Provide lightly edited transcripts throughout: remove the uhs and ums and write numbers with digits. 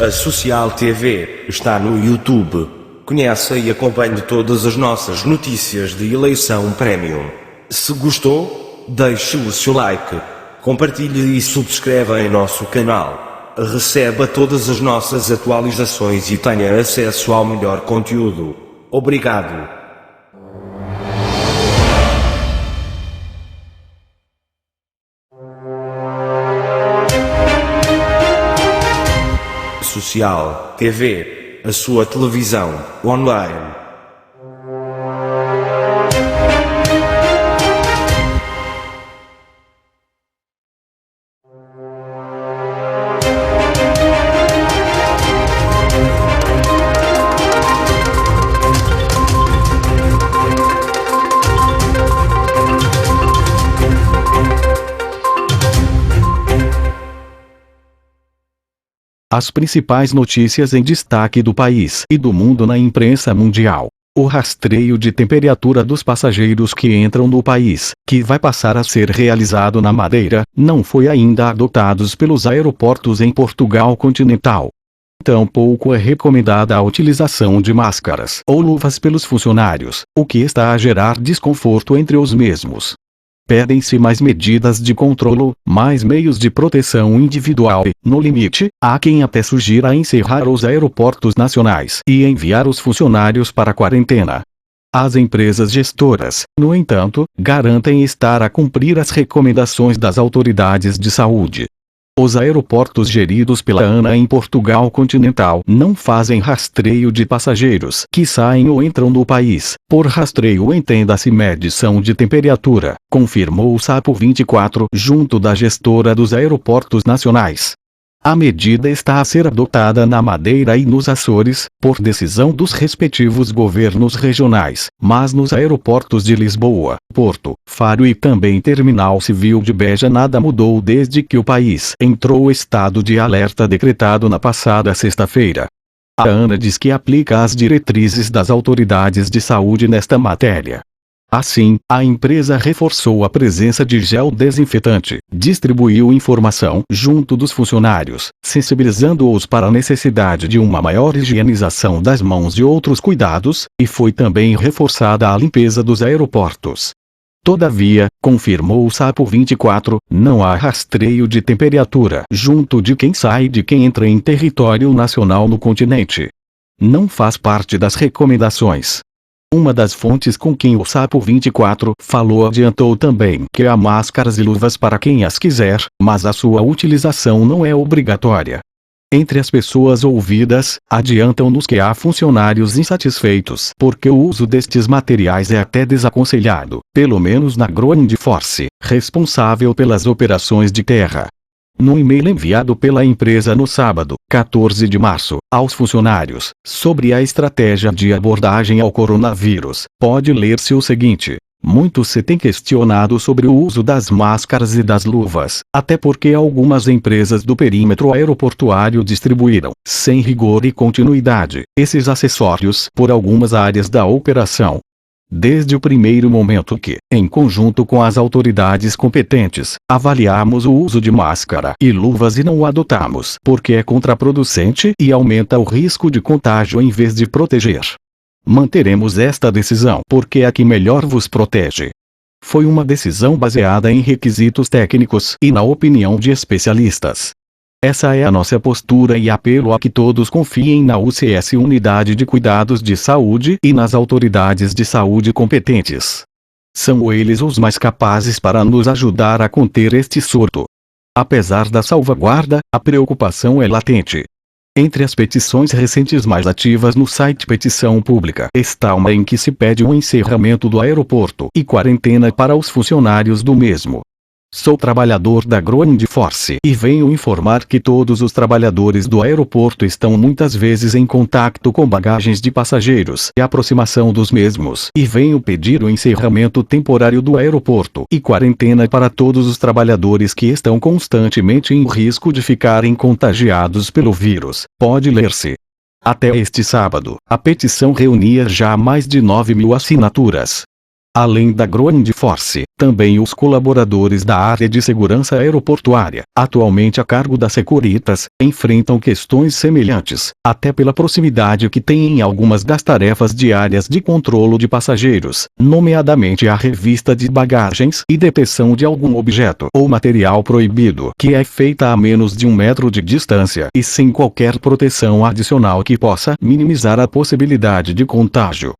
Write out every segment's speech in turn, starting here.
A Social TV está no YouTube. Conheça e acompanhe todas as nossas notícias de eleição Premium. Se gostou, deixe o seu like, compartilhe e subscreva em nosso canal. Receba todas as nossas atualizações e tenha acesso ao melhor conteúdo. Obrigado. Social TV, a sua televisão online. As principais notícias em destaque do país e do mundo na imprensa mundial. O rastreio de temperatura dos passageiros que entram no país, que vai passar a ser realizado na Madeira, não foi ainda adotado pelos aeroportos em Portugal continental. Tampouco é recomendada a utilização de máscaras ou luvas pelos funcionários, o que está a gerar desconforto entre os mesmos. Pedem-se mais medidas de controlo, mais meios de proteção individual e, no limite, há quem até sugira encerrar os aeroportos nacionais e enviar os funcionários para a quarentena. As empresas gestoras, no entanto, garantem estar a cumprir as recomendações das autoridades de saúde. Os aeroportos geridos pela ANA em Portugal continental não fazem rastreio de passageiros que saem ou entram no país. Por rastreio entenda-se medição de temperatura, confirmou o Sapo 24 junto da gestora dos aeroportos nacionais. A medida está a ser adotada na Madeira e nos Açores, por decisão dos respectivos governos regionais, mas nos aeroportos de Lisboa, Porto, Faro e também Terminal Civil de Beja nada mudou desde que o país entrou o estado de alerta decretado na passada sexta-feira. A ANA diz que aplica as diretrizes das autoridades de saúde nesta matéria. Assim, a empresa reforçou a presença de gel desinfetante, distribuiu informação junto dos funcionários, sensibilizando-os para a necessidade de uma maior higienização das mãos e outros cuidados, e foi também reforçada a limpeza dos aeroportos. Todavia, confirmou o Sapo 24, não há rastreio de temperatura junto de quem sai e de quem entra em território nacional no continente. Não faz parte das recomendações. Uma das fontes com quem o Sapo 24 falou adiantou também que há máscaras e luvas para quem as quiser, mas a sua utilização não é obrigatória. Entre as pessoas ouvidas, adiantam-nos que há funcionários insatisfeitos porque o uso destes materiais é até desaconselhado, pelo menos na Ground Force, responsável pelas operações de terra. No e-mail enviado pela empresa no sábado, 14 de março, aos funcionários, sobre a estratégia de abordagem ao coronavírus, pode ler-se o seguinte: muito se tem questionado sobre o uso das máscaras e das luvas, até porque algumas empresas do perímetro aeroportuário distribuíram, sem rigor e continuidade, esses acessórios por algumas áreas da operação. Desde o primeiro momento que, em conjunto com as autoridades competentes, avaliamos o uso de máscara e luvas e não o adotamos porque é contraproducente e aumenta o risco de contágio em vez de proteger. Manteremos esta decisão porque é a que melhor vos protege. Foi uma decisão baseada em requisitos técnicos e na opinião de especialistas. Essa é a nossa postura e apelo a que todos confiem na UCS Unidade de Cuidados de Saúde e nas autoridades de saúde competentes. São eles os mais capazes para nos ajudar a conter este surto. Apesar da salvaguarda, a preocupação é latente. Entre as petições recentes mais ativas no site Petição Pública está uma em que se pede o encerramento do aeroporto e quarentena para os funcionários do mesmo. Sou trabalhador da Ground Force e venho informar que todos os trabalhadores do aeroporto estão muitas vezes em contato com bagagens de passageiros e aproximação dos mesmos e venho pedir o encerramento temporário do aeroporto e quarentena para todos os trabalhadores que estão constantemente em risco de ficarem contagiados pelo vírus. Pode ler-se. Até este sábado, a petição reunia já mais de 9.000 assinaturas. Além da Ground Force, também os colaboradores da área de segurança aeroportuária, atualmente a cargo da Securitas, enfrentam questões semelhantes, até pela proximidade que têm em algumas das tarefas diárias de controlo de passageiros, nomeadamente a revista de bagagens e detecção de algum objeto ou material proibido, que é feita a menos de 1 metro de distância e sem qualquer proteção adicional que possa minimizar a possibilidade de contágio.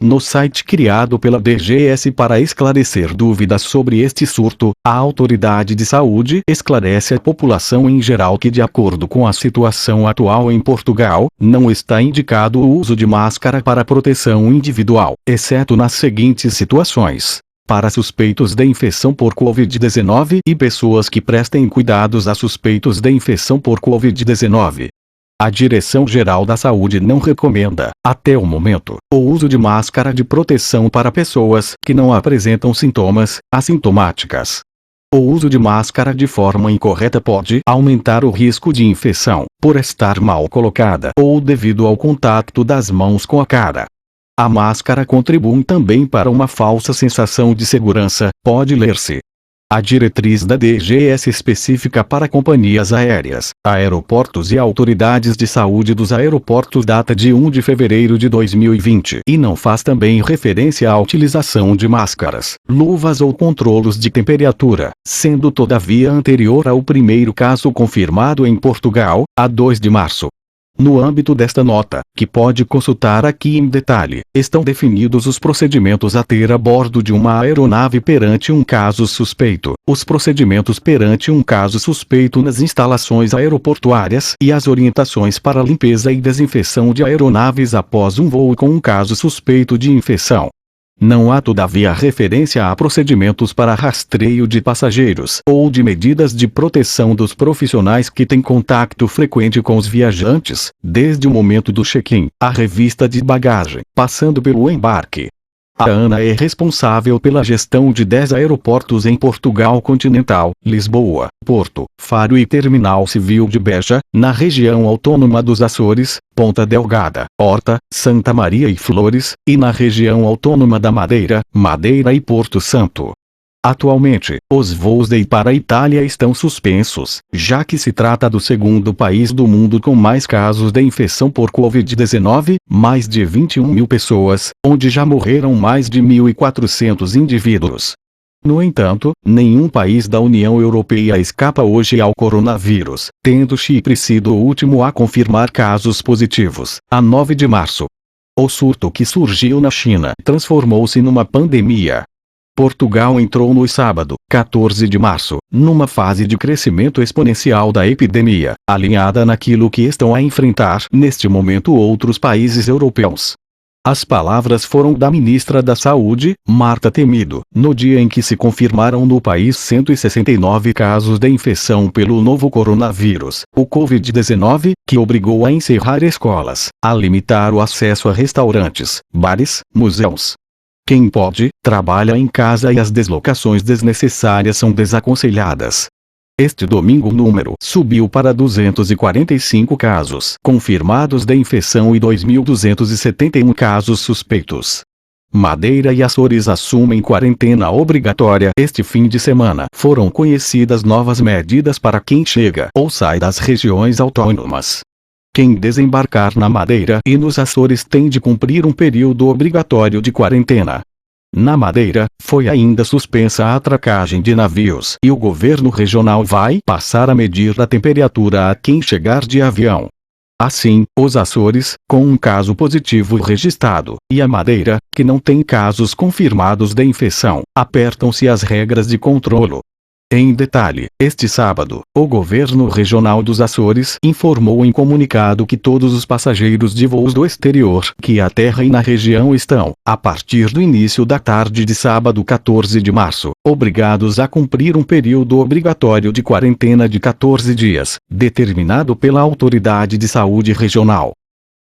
No site criado pela DGS para esclarecer dúvidas sobre este surto, a autoridade de saúde esclarece à população em geral que, de acordo com a situação atual em Portugal, não está indicado o uso de máscara para proteção individual, exceto nas seguintes situações: para suspeitos de infecção por Covid-19 e pessoas que prestem cuidados a suspeitos de infecção por Covid-19. A Direção-Geral da Saúde não recomenda, até o momento, o uso de máscara de proteção para pessoas que não apresentam sintomas assintomáticas. O uso de máscara de forma incorreta pode aumentar o risco de infecção, por estar mal colocada ou devido ao contato das mãos com a cara. A máscara contribui também para uma falsa sensação de segurança, pode ler-se. A diretriz da DGS específica para companhias aéreas, aeroportos e autoridades de saúde dos aeroportos data de 1 de fevereiro de 2020 e não faz também referência à utilização de máscaras, luvas ou controlos de temperatura, sendo todavia anterior ao primeiro caso confirmado em Portugal, a 2 de março. No âmbito desta nota, que pode consultar aqui em detalhe, estão definidos os procedimentos a ter a bordo de uma aeronave perante um caso suspeito, os procedimentos perante um caso suspeito nas instalações aeroportuárias e as orientações para limpeza e desinfecção de aeronaves após um voo com um caso suspeito de infecção. Não há todavia referência a procedimentos para rastreio de passageiros ou de medidas de proteção dos profissionais que têm contato frequente com os viajantes, desde o momento do check-in, a revista de bagagem, passando pelo embarque. A ANA é responsável pela gestão de 10 aeroportos em Portugal continental, Lisboa, Porto, Faro e Terminal Civil de Beja, na região autônoma dos Açores, Ponta Delgada, Horta, Santa Maria e Flores, e na região autônoma da Madeira, Madeira e Porto Santo. Atualmente, os voos de e para a Itália estão suspensos, já que se trata do segundo país do mundo com mais casos de infecção por Covid-19, mais de 21 mil pessoas, onde já morreram mais de 1.400 indivíduos. No entanto, nenhum país da União Europeia escapa hoje ao coronavírus, tendo Chipre sido o último a confirmar casos positivos, a 9 de março. O surto que surgiu na China transformou-se numa pandemia. Portugal entrou no sábado, 14 de março, numa fase de crescimento exponencial da epidemia, alinhada naquilo que estão a enfrentar neste momento outros países europeus. As palavras foram da ministra da Saúde, Marta Temido, no dia em que se confirmaram no país 169 casos de infecção pelo novo coronavírus, o Covid-19, que obrigou a encerrar escolas, a limitar o acesso a restaurantes, bares, museus. Quem pode, trabalha em casa e as deslocações desnecessárias são desaconselhadas. Este domingo o número subiu para 245 casos confirmados de infecção e 2.271 casos suspeitos. Madeira e Açores assumem quarentena obrigatória. Este fim de semana foram conhecidas novas medidas para quem chega ou sai das regiões autônomas. Quem desembarcar na Madeira e nos Açores tem de cumprir um período obrigatório de quarentena. Na Madeira, foi ainda suspensa a atracagem de navios e o governo regional vai passar a medir a temperatura a quem chegar de avião. Assim, os Açores, com um caso positivo registrado, e a Madeira, que não tem casos confirmados de infecção, apertam-se as regras de controlo. Em detalhe, este sábado, o governo regional dos Açores informou em comunicado que todos os passageiros de voos do exterior que aterrem na região estão, a partir do início da tarde de sábado 14 de março, obrigados a cumprir um período obrigatório de quarentena de 14 dias, determinado pela autoridade de saúde regional.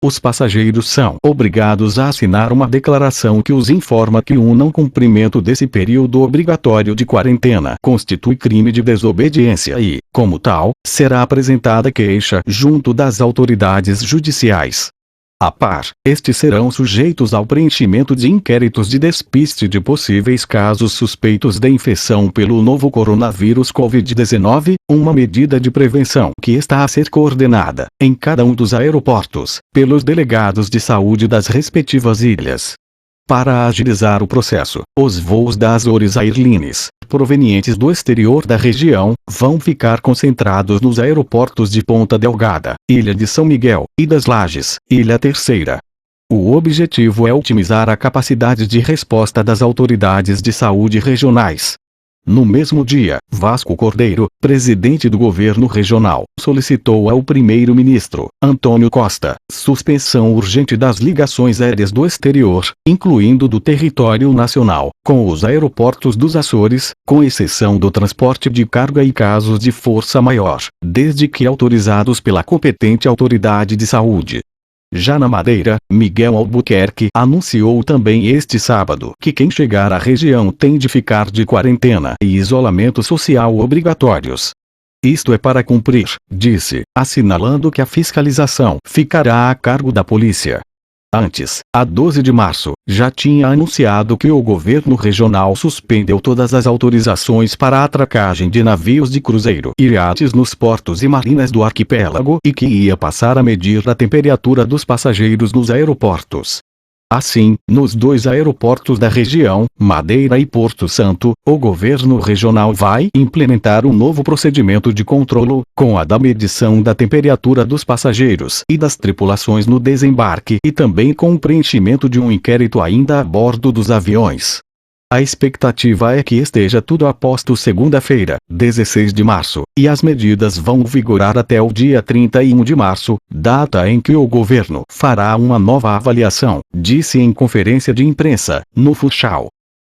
Os passageiros são obrigados a assinar uma declaração que os informa que o não cumprimento desse período obrigatório de quarentena constitui crime de desobediência e, como tal, será apresentada queixa junto das autoridades judiciais. A par, estes serão sujeitos ao preenchimento de inquéritos de despiste de possíveis casos suspeitos de infecção pelo novo coronavírus Covid-19, uma medida de prevenção que está a ser coordenada, em cada um dos aeroportos, pelos delegados de saúde das respectivas ilhas. Para agilizar o processo, os voos das Azores Airlines, provenientes do exterior da região, vão ficar concentrados nos aeroportos de Ponta Delgada, Ilha de São Miguel, e das Lajes, Ilha Terceira. O objetivo é otimizar a capacidade de resposta das autoridades de saúde regionais. No mesmo dia, Vasco Cordeiro, presidente do governo regional, solicitou ao primeiro-ministro, Antônio Costa, suspensão urgente das ligações aéreas do exterior, incluindo do território nacional, com os aeroportos dos Açores, com exceção do transporte de carga e casos de força maior, desde que autorizados pela competente autoridade de saúde. Já na Madeira, Miguel Albuquerque anunciou também este sábado que quem chegar à região tem de ficar de quarentena e isolamento social obrigatórios. Isto é para cumprir, disse, assinalando que a fiscalização ficará a cargo da polícia. Antes, a 12 de março, já tinha anunciado que o governo regional suspendeu todas as autorizações para a atracagem de navios de cruzeiro e iates nos portos e marinas do arquipélago e que ia passar a medir a temperatura dos passageiros nos aeroportos. Assim, nos 2 aeroportos da região, Madeira e Porto Santo, o governo regional vai implementar um novo procedimento de controlo, com a da medição da temperatura dos passageiros e das tripulações no desembarque e também com o preenchimento de um inquérito ainda a bordo dos aviões. A expectativa é que esteja tudo a posto segunda-feira, 16 de março, e as medidas vão vigorar até o dia 31 de março, data em que o governo fará uma nova avaliação, disse em conferência de imprensa, no Funchal.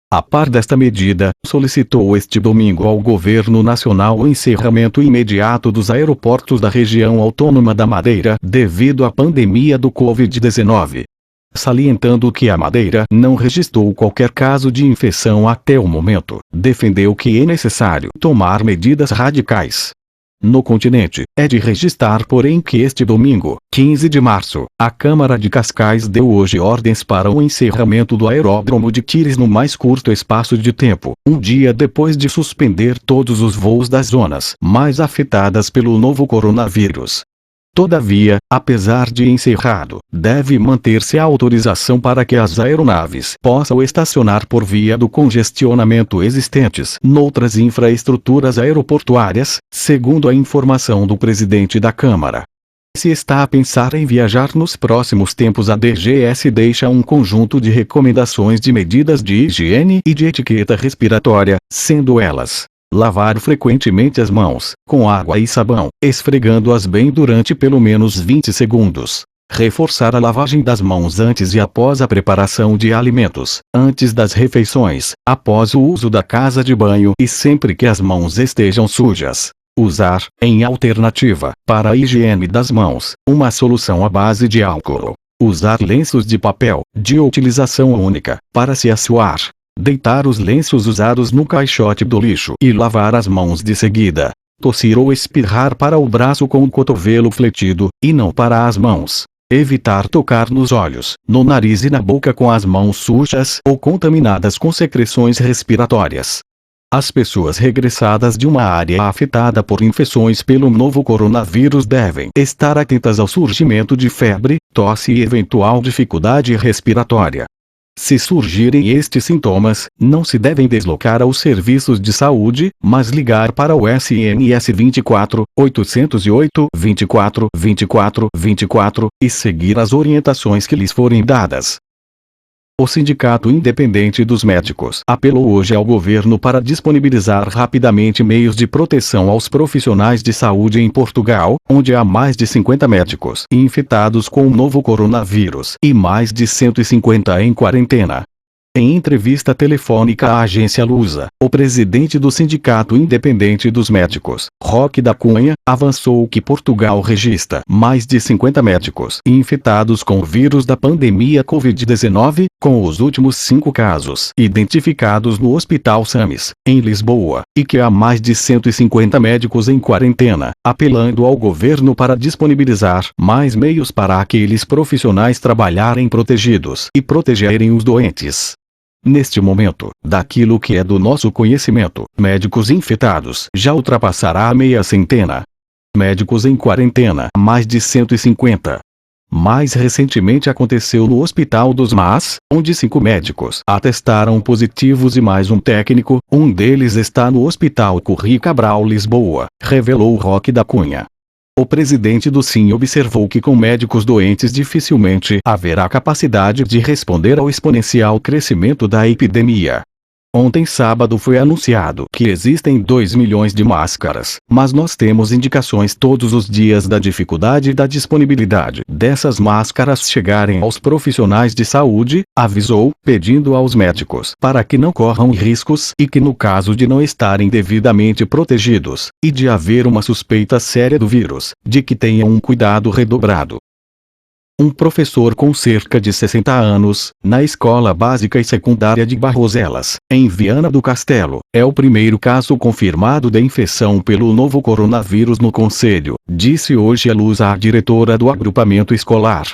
A par desta medida, solicitou este domingo ao governo nacional o encerramento imediato dos aeroportos da região autônoma da Madeira devido à pandemia do Covid-19. Salientando que a Madeira não registrou qualquer caso de infecção até o momento, defendeu que é necessário tomar medidas radicais. No continente, é de registrar porém que este domingo, 15 de março, a Câmara de Cascais deu hoje ordens para o encerramento do aeródromo de Tires no mais curto espaço de tempo, um dia depois de suspender todos os voos das zonas mais afetadas pelo novo coronavírus. Todavia, apesar de encerrado, deve manter-se a autorização para que as aeronaves possam estacionar por via do congestionamento existentes noutras infraestruturas aeroportuárias, segundo a informação do presidente da Câmara. Se está a pensar em viajar nos próximos tempos, a DGS deixa um conjunto de recomendações de medidas de higiene e de etiqueta respiratória, sendo elas: lavar frequentemente as mãos, com água e sabão, esfregando-as bem durante pelo menos 20 segundos. Reforçar a lavagem das mãos antes e após a preparação de alimentos, antes das refeições, após o uso da casa de banho e sempre que as mãos estejam sujas. Usar, em alternativa, para a higiene das mãos, uma solução à base de álcool. Usar lenços de papel, de utilização única, para se assoar. Deitar os lenços usados no caixote do lixo e lavar as mãos de seguida. Tossir ou espirrar para o braço com o cotovelo fletido, e não para as mãos. Evitar tocar nos olhos, no nariz e na boca com as mãos sujas ou contaminadas com secreções respiratórias. As pessoas regressadas de uma área afetada por infecções pelo novo coronavírus devem estar atentas ao surgimento de febre, tosse e eventual dificuldade respiratória. Se surgirem estes sintomas, não se devem deslocar aos serviços de saúde, mas ligar para o SNS 24 808 24 24 24 e seguir as orientações que lhes forem dadas. O Sindicato Independente dos Médicos apelou hoje ao governo para disponibilizar rapidamente meios de proteção aos profissionais de saúde em Portugal, onde há mais de 50 médicos infectados com o novo coronavírus e mais de 150 em quarentena. Em entrevista telefônica à agência Lusa, o presidente do Sindicato Independente dos Médicos, Roque da Cunha, avançou que Portugal registra mais de 50 médicos infectados com o vírus da pandemia Covid-19, com os últimos 5 casos identificados no Hospital SAMS, em Lisboa, e que há mais de 150 médicos em quarentena, apelando ao governo para disponibilizar mais meios para aqueles profissionais trabalharem protegidos e protegerem os doentes. Neste momento, daquilo que é do nosso conhecimento, médicos infectados já ultrapassará a meia centena. Médicos em quarentena, mais de 150. Mais recentemente aconteceu no Hospital dos Mas, onde 5 médicos atestaram positivos e mais um técnico, um deles está no Hospital Curri Cabral Lisboa, revelou Roque da Cunha. O presidente do SIM observou que com médicos doentes dificilmente haverá capacidade de responder ao exponencial crescimento da epidemia. Ontem sábado foi anunciado que existem 2 milhões de máscaras, mas nós temos indicações todos os dias da dificuldade e da disponibilidade dessas máscaras chegarem aos profissionais de saúde, avisou, pedindo aos médicos para que não corram riscos e que no caso de não estarem devidamente protegidos, e de haver uma suspeita séria do vírus, de que tenham um cuidado redobrado. Um professor com cerca de 60 anos, na Escola Básica e Secundária de Barroselas, em Viana do Castelo, é o primeiro caso confirmado de infecção pelo novo coronavírus no concelho, disse hoje à Lusa a diretora do agrupamento escolar.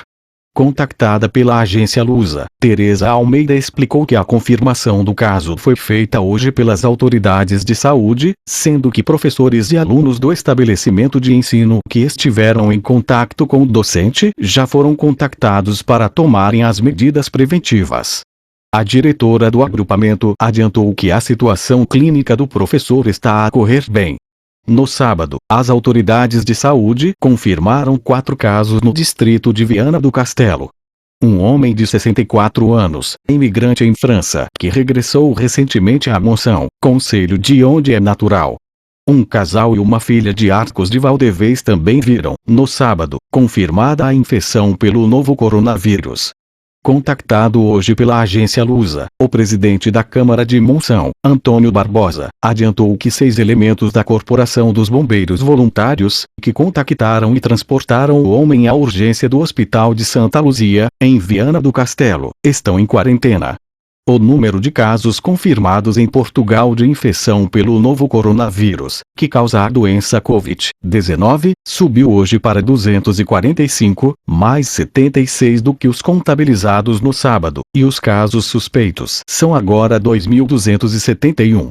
Contactada pela agência Lusa, Tereza Almeida explicou que a confirmação do caso foi feita hoje pelas autoridades de saúde, sendo que professores e alunos do estabelecimento de ensino que estiveram em contato com o docente já foram contactados para tomarem as medidas preventivas. A diretora do agrupamento adiantou que a situação clínica do professor está a correr bem. No sábado, as autoridades de saúde confirmaram 4 casos no distrito de Viana do Castelo. Um homem de 64 anos, imigrante em França, que regressou recentemente a Monção, concelho de onde é natural. Um casal e uma filha de Arcos de Valdevez também viram, no sábado, confirmada a infecção pelo novo coronavírus. Contactado hoje pela agência Lusa, o presidente da Câmara de Monção, Antônio Barbosa, adiantou que 6 elementos da Corporação dos Bombeiros Voluntários, que contactaram e transportaram o homem à urgência do Hospital de Santa Luzia, em Viana do Castelo, estão em quarentena. O número de casos confirmados em Portugal de infecção pelo novo coronavírus, que causa a doença Covid-19, subiu hoje para 245, mais 76 do que os contabilizados no sábado, e os casos suspeitos são agora 2.271.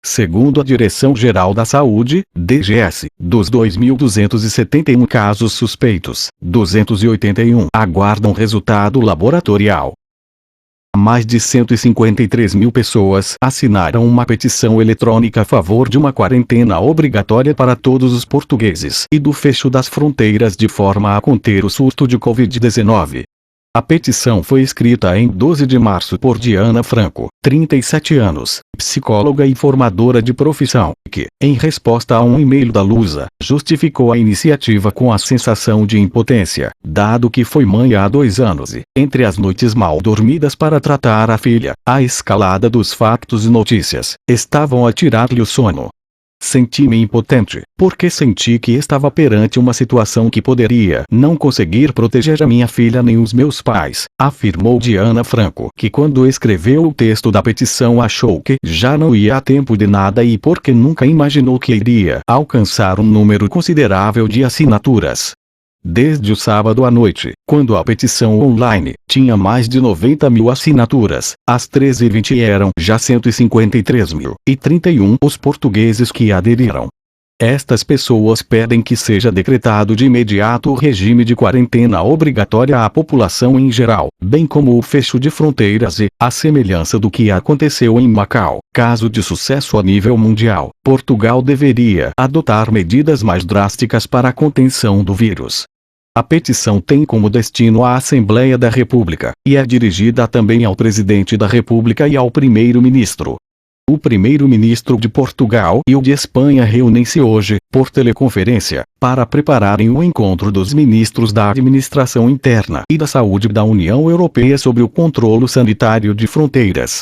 Segundo a Direção-Geral da Saúde, DGS, dos 2.271 casos suspeitos, 281 aguardam resultado laboratorial. Mais de 153 mil pessoas assinaram uma petição eletrônica a favor de uma quarentena obrigatória para todos os portugueses e do fecho das fronteiras de forma a conter o surto de Covid-19. A petição foi escrita em 12 de março por Diana Franco, 37 anos, psicóloga e formadora de profissão, que, em resposta a um e-mail da Lusa, justificou a iniciativa com a sensação de impotência, dado que foi mãe há 2 anos e, entre as noites mal dormidas para tratar a filha, a escalada dos factos e notícias estavam a tirar-lhe o sono. Senti-me impotente, porque senti que estava perante uma situação que poderia não conseguir proteger a minha filha nem os meus pais, afirmou Diana Franco, que quando escreveu o texto da petição achou que já não ia a tempo de nada e porque nunca imaginou que iria alcançar um número considerável de assinaturas. Desde o sábado à noite, quando a petição online tinha mais de 90 mil assinaturas, às 13h20 eram já 153.031 os portugueses que aderiram. Estas pessoas pedem que seja decretado de imediato o regime de quarentena obrigatória à população em geral, bem como o fecho de fronteiras e, à semelhança do que aconteceu em Macau, caso de sucesso a nível mundial, Portugal deveria adotar medidas mais drásticas para a contenção do vírus. A petição tem como destino a Assembleia da República, e é dirigida também ao Presidente da República e ao Primeiro-Ministro. O primeiro-ministro de Portugal e o de Espanha reúnem-se hoje, por teleconferência, para prepararem o encontro dos ministros da Administração Interna e da Saúde da União Europeia sobre o controle sanitário de fronteiras.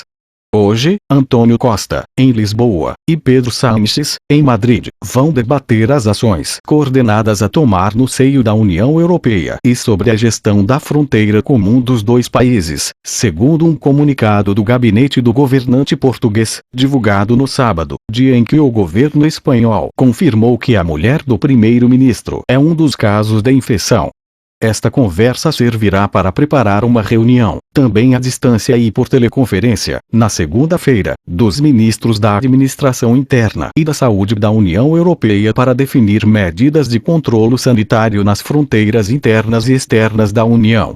Hoje, Antônio Costa, em Lisboa, e Pedro Sánchez, em Madrid, vão debater as ações coordenadas a tomar no seio da União Europeia e sobre a gestão da fronteira comum dos dois países, segundo um comunicado do gabinete do governante português, divulgado no sábado, dia em que o governo espanhol confirmou que a mulher do primeiro-ministro é um dos casos de infecção. Esta conversa servirá para preparar uma reunião, também à distância e por teleconferência, na segunda-feira, dos ministros da Administração Interna e da Saúde da União Europeia para definir medidas de controle sanitário nas fronteiras internas e externas da União.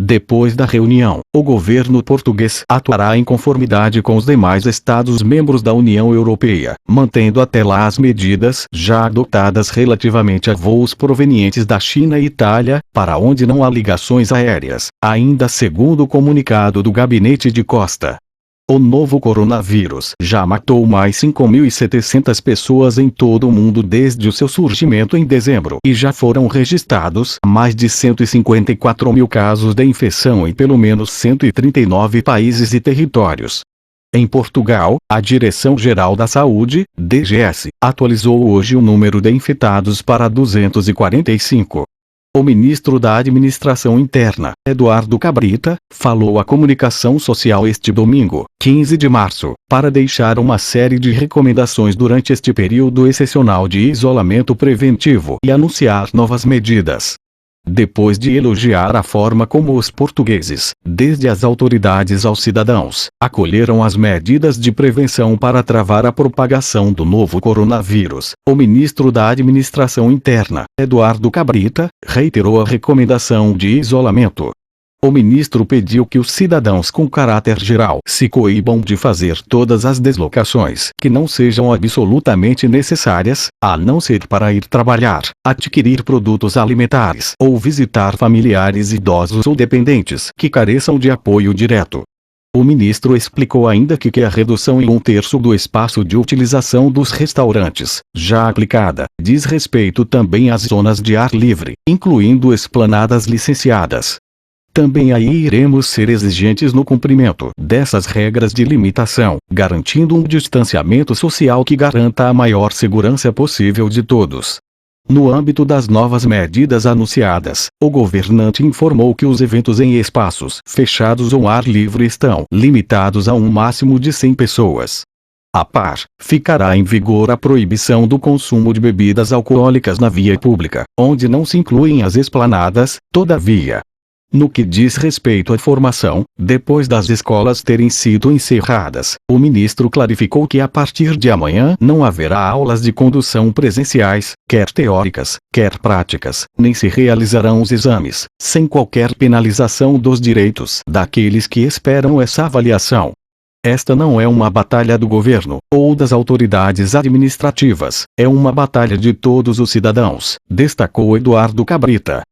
Depois da reunião, o governo português atuará em conformidade com os demais Estados-membros da União Europeia, mantendo até lá as medidas já adotadas relativamente a voos provenientes da China e Itália, para onde não há ligações aéreas, ainda segundo o comunicado do gabinete de Costa. O novo coronavírus já matou mais 5.700 pessoas em todo o mundo desde o seu surgimento em dezembro e já foram registrados mais de 154 mil casos de infecção em pelo menos 139 países e territórios. Em Portugal, a Direção-Geral da Saúde, DGS, atualizou hoje o número de infectados para 245. O ministro da Administração Interna, Eduardo Cabrita, falou à comunicação social este domingo, 15 de março, para deixar uma série de recomendações durante este período excepcional de isolamento preventivo e anunciar novas medidas. Depois de elogiar a forma como os portugueses, desde as autoridades aos cidadãos, acolheram as medidas de prevenção para travar a propagação do novo coronavírus, o ministro da Administração Interna, Eduardo Cabrita, reiterou a recomendação de isolamento. O ministro pediu que os cidadãos com caráter geral se coíbam de fazer todas as deslocações que não sejam absolutamente necessárias, a não ser para ir trabalhar, adquirir produtos alimentares ou visitar familiares idosos ou dependentes que careçam de apoio direto. O ministro explicou ainda que a redução em 1/3 do espaço de utilização dos restaurantes, já aplicada, diz respeito também às zonas de ar livre, incluindo esplanadas licenciadas. Também aí iremos ser exigentes no cumprimento dessas regras de limitação, garantindo um distanciamento social que garanta a maior segurança possível de todos. No âmbito das novas medidas anunciadas, o governante informou que os eventos em espaços fechados ou ar livre estão limitados a um máximo de 100 pessoas. A par, ficará em vigor a proibição do consumo de bebidas alcoólicas na via pública, onde não se incluem as esplanadas, todavia. No que diz respeito à formação, depois das escolas terem sido encerradas, o ministro clarificou que a partir de amanhã não haverá aulas de condução presenciais, quer teóricas, quer práticas, nem se realizarão os exames, sem qualquer penalização dos direitos daqueles que esperam essa avaliação. Esta não é uma batalha do governo, ou das autoridades administrativas, é uma batalha de todos os cidadãos, destacou Eduardo Cabrita.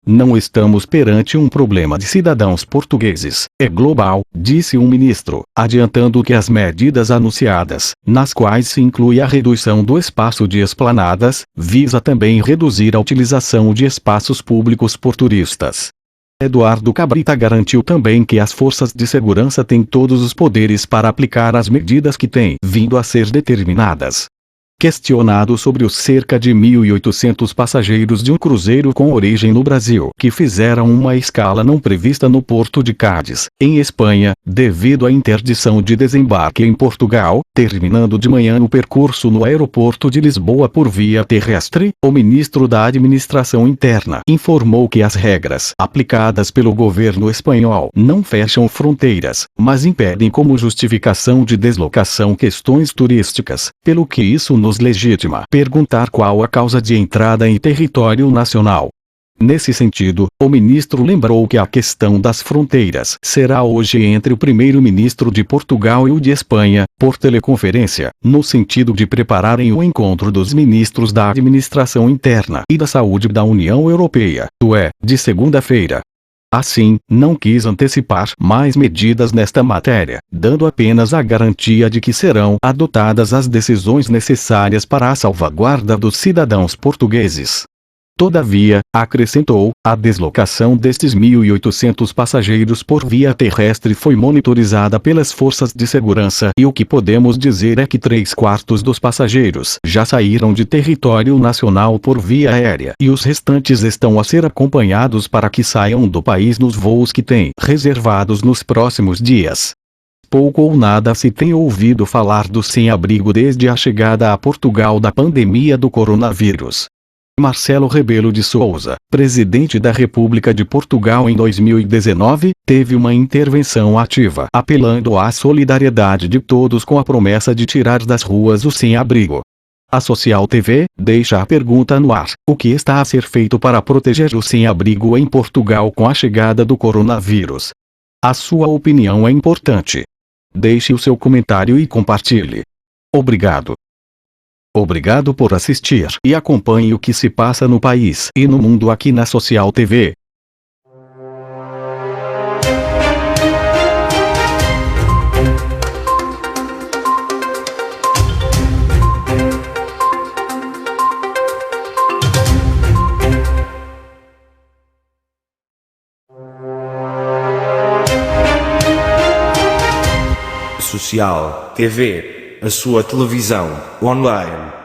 Não estamos perante um problema de cidadãos portugueses, é global, disse o ministro, adiantando que as medidas anunciadas, nas quais se inclui a redução do espaço de esplanadas, visa também reduzir a utilização de espaços públicos por turistas. Eduardo Cabrita garantiu também que as forças de segurança têm todos os poderes para aplicar as medidas que têm vindo a ser determinadas. Questionado sobre os cerca de 1.800 passageiros de um cruzeiro com origem no Brasil que fizeram uma escala não prevista no porto de Cádiz, em Espanha, devido à interdição de desembarque em Portugal, terminando de manhã o percurso no aeroporto de Lisboa por via terrestre, o ministro da Administração Interna informou que as regras aplicadas pelo governo espanhol não fecham fronteiras, mas impedem como justificação de deslocação questões turísticas, pelo que isso nos legitima perguntar qual a causa de entrada em território nacional. Nesse sentido, o ministro lembrou que a questão das fronteiras será hoje entre o primeiro-ministro de Portugal e o de Espanha, por teleconferência, no sentido de prepararem o encontro dos ministros da Administração Interna e da Saúde da União Europeia, de segunda-feira. Assim, não quis antecipar mais medidas nesta matéria, dando apenas a garantia de que serão adotadas as decisões necessárias para a salvaguarda dos cidadãos portugueses. Todavia, acrescentou, a deslocação destes 1.800 passageiros por via terrestre foi monitorizada pelas forças de segurança e o que podemos dizer é que 3/4 dos passageiros já saíram de território nacional por via aérea e os restantes estão a ser acompanhados para que saiam do país nos voos que têm reservados nos próximos dias. Pouco ou nada se tem ouvido falar do sem-abrigo desde a chegada a Portugal da pandemia do coronavírus. Marcelo Rebelo de Sousa, presidente da República de Portugal em 2019, teve uma intervenção ativa apelando à solidariedade de todos com a promessa de tirar das ruas os sem-abrigo. A Social TV deixa a pergunta no ar: o que está a ser feito para proteger os sem-abrigo em Portugal com a chegada do coronavírus? A sua opinião é importante. Deixe o seu comentário e compartilhe. Obrigado. Obrigado por assistir e acompanhe o que se passa no país e no mundo aqui na Social TV. Social TV, a sua televisão online.